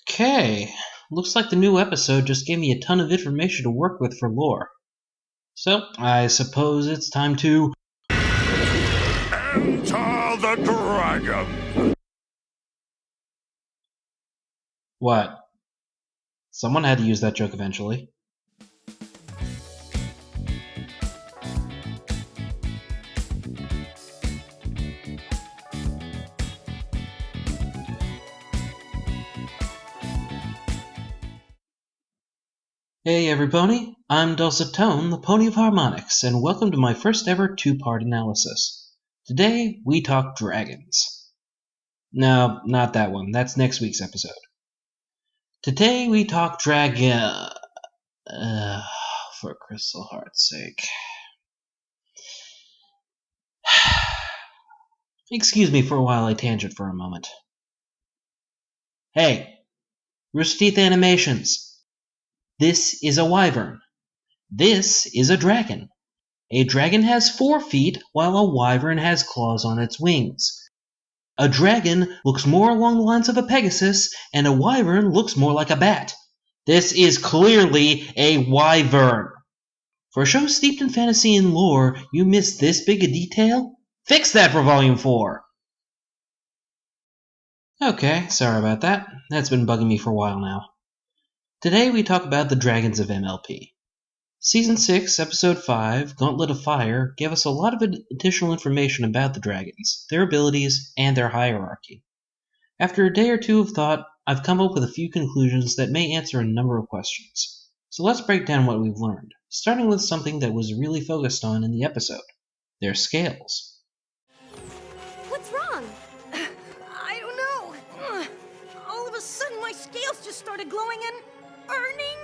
Okay, looks like the new episode just gave me a ton of information to work with for lore. So, I suppose it's time to... Enter the dragon! What? Someone had to use that joke eventually. Hey everybody, I'm Dulcet Tone, the Pony of Harmonics, and welcome to my first ever two-part analysis. Today, we talk dragons. No, not that one, that's next week's episode. Today, we talk for Crystal Heart's sake. Excuse me for a while I tangent for a moment. Hey, Rooster Teeth Animations. This is a wyvern. This is a dragon. A dragon has 4 feet, while a wyvern has claws on its wings. A dragon looks more along the lines of a Pegasus, and a wyvern looks more like a bat. This is clearly a wyvern. For a show steeped in fantasy and lore, you missed this big a detail? Fix that for Volume 4! Okay, sorry about that. That's been bugging me for a while now. Today we talk about the dragons of MLP. Season 6, Episode 5, Gauntlet of Fire, gave us a lot of additional information about the dragons, their abilities, and their hierarchy. After a day or two of thought, I've come up with a few conclusions that may answer a number of questions. So let's break down what we've learned, starting with something that was really focused on in the episode, their scales. What's wrong? I don't know. All of a sudden my scales just started glowing and burning.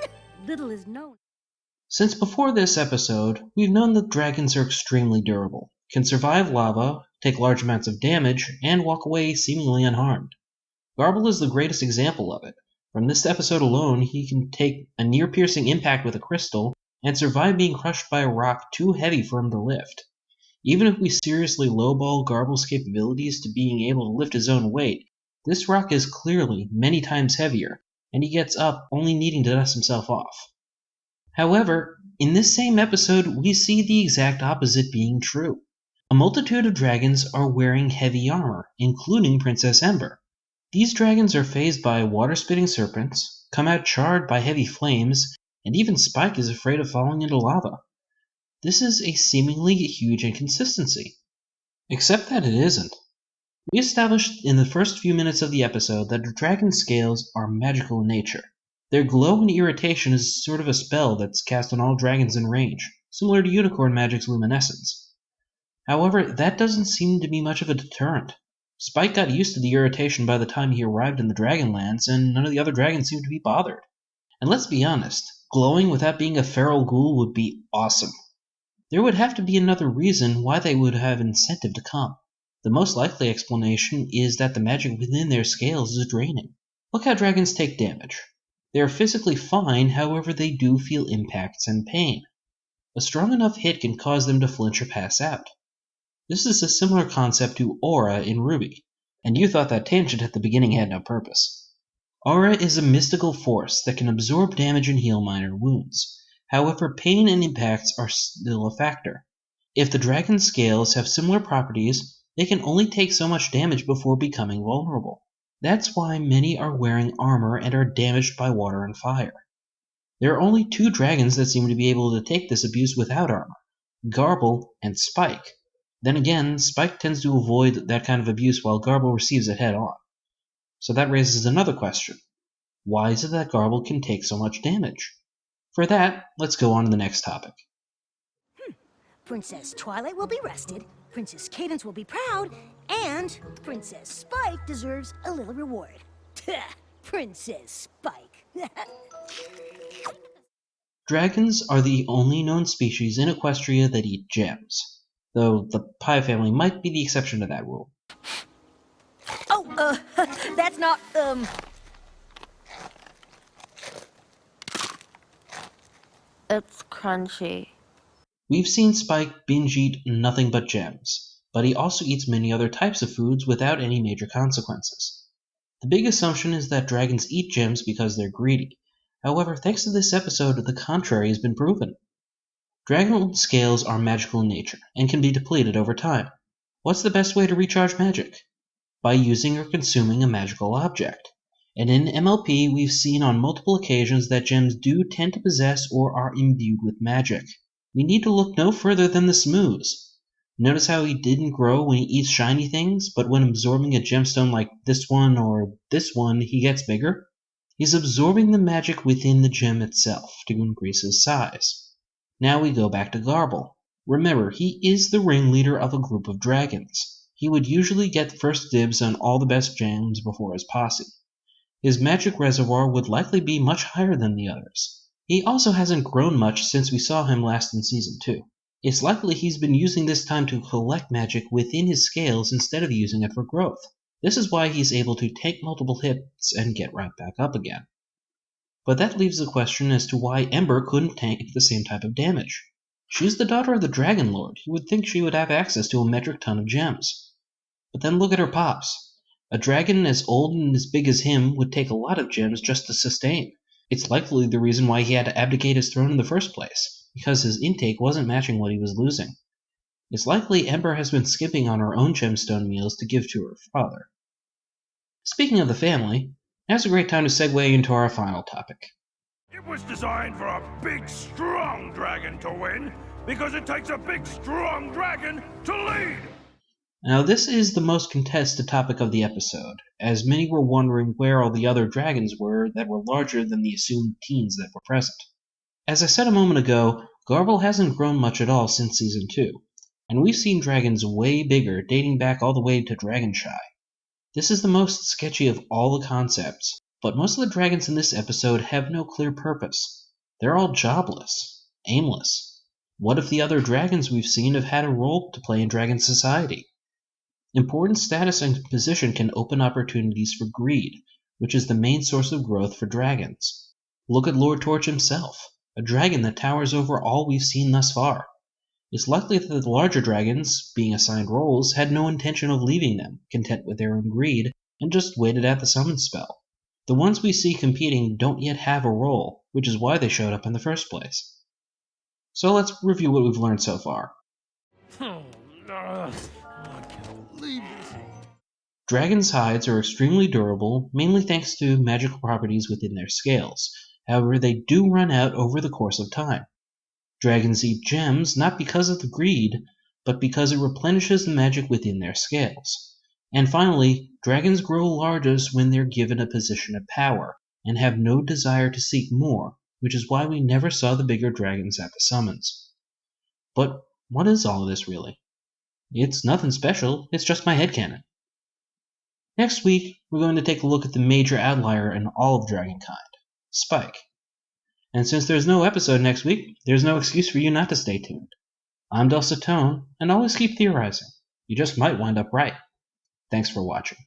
Little is known. Since before this episode, we've known that dragons are extremely durable, can survive lava, take large amounts of damage, and walk away seemingly unharmed. Garble is the greatest example of it. From this episode alone, he can take a near-piercing impact with a crystal and survive being crushed by a rock too heavy for him to lift. Even if we seriously lowball Garble's capabilities to being able to lift his own weight, this rock is clearly many times heavier, and he gets up only needing to dust himself off. However, in this same episode, we see the exact opposite being true. A multitude of dragons are wearing heavy armor, including Princess Ember. These dragons are phased by water-spitting serpents, come out charred by heavy flames, and even Spike is afraid of falling into lava. This is a seemingly huge inconsistency. Except that it isn't. We established in the first few minutes of the episode that the dragon's scales are magical in nature. Their glow and irritation is sort of a spell that's cast on all dragons in range, similar to Unicorn Magic's luminescence. However, that doesn't seem to be much of a deterrent. Spike got used to the irritation by the time he arrived in the Dragonlands, and none of the other dragons seemed to be bothered. And let's be honest, glowing without being a feral ghoul would be awesome. There would have to be another reason why they would have incentive to come. The most likely explanation is that the magic within their scales is draining. Look how dragons take damage. They are physically fine, however they do feel impacts and pain. A strong enough hit can cause them to flinch or pass out. This is a similar concept to aura in Ruby, and you thought that tangent at the beginning had no purpose. Aura is a mystical force that can absorb damage and heal minor wounds. However, pain and impacts are still a factor. If the dragon's scales have similar properties, they can only take so much damage before becoming vulnerable. That's why many are wearing armor and are damaged by water and fire. There are only 2 dragons that seem to be able to take this abuse without armor, Garble and Spike. Then again, Spike tends to avoid that kind of abuse while Garble receives it head on. So that raises another question. Why is it that Garble can take so much damage? For that, let's go on to the next topic. Princess Twilight will be rested, Princess Cadence will be proud, and Princess Spike deserves a little reward. Princess Spike. Dragons are the only known species in Equestria that eat gems, though the Pie family might be the exception to that rule. Oh, that's not, It's crunchy. We've seen Spike binge eat nothing but gems, but he also eats many other types of foods without any major consequences. The big assumption is that dragons eat gems because they're greedy. However, thanks to this episode, the contrary has been proven. Dragon scales are magical in nature and can be depleted over time. What's the best way to recharge magic? By using or consuming a magical object. And in MLP, we've seen on multiple occasions that gems do tend to possess or are imbued with magic. We need to look no further than the Smooze. Notice how he didn't grow when he eats shiny things, but when absorbing a gemstone like this one or this one, he gets bigger? He's absorbing the magic within the gem itself to increase his size. Now we go back to Garble. Remember, he is the ringleader of a group of dragons. He would usually get first dibs on all the best gems before his posse. His magic reservoir would likely be much higher than the others. He also hasn't grown much since we saw him last in Season 2. It's likely he's been using this time to collect magic within his scales instead of using it for growth. This is why he's able to take multiple hits and get right back up again. But that leaves the question as to why Ember couldn't tank the same type of damage. She's the daughter of the Dragon Lord. You would think she would have access to a metric ton of gems. But then look at her pops. A dragon as old and as big as him would take a lot of gems just to sustain. It's likely the reason why he had to abdicate his throne in the first place, because his intake wasn't matching what he was losing. It's likely Ember has been skipping on her own gemstone meals to give to her father. Speaking of the family, now's a great time to segue into our final topic. It was designed for a big, strong dragon to win, because it takes a big, strong dragon to lead! Now this is the most contested topic of the episode, as many were wondering where all the other dragons were that were larger than the assumed teens that were present. As I said a moment ago, Garble hasn't grown much at all since Season 2, and we've seen dragons way bigger dating back all the way to Dragonshy. This is the most sketchy of all the concepts, but most of the dragons in this episode have no clear purpose. They're all jobless, aimless. What if the other dragons we've seen have had a role to play in dragon society? Important status and position can open opportunities for greed, which is the main source of growth for dragons. Look at Lord Torch himself, a dragon that towers over all we've seen thus far. It's likely that the larger dragons, being assigned roles, had no intention of leaving them, content with their own greed, and just waited out the summon spell. The ones we see competing don't yet have a role, which is why they showed up in the first place. So let's review what we've learned so far. Dragons' hides are extremely durable, mainly thanks to magical properties within their scales. However, they do run out over the course of time. Dragons eat gems not because of the greed, but because it replenishes the magic within their scales. And finally, dragons grow largest when they're given a position of power, and have no desire to seek more, which is why we never saw the bigger dragons at the summons. But what is all of this really? It's nothing special, it's just my headcanon. Next week, we're going to take a look at the major outlier in all of Dragonkind, Spike. And since there's no episode next week, there's no excuse for you not to stay tuned. I'm Dulcet Tone, and always keep theorizing. You just might wind up right. Thanks for watching.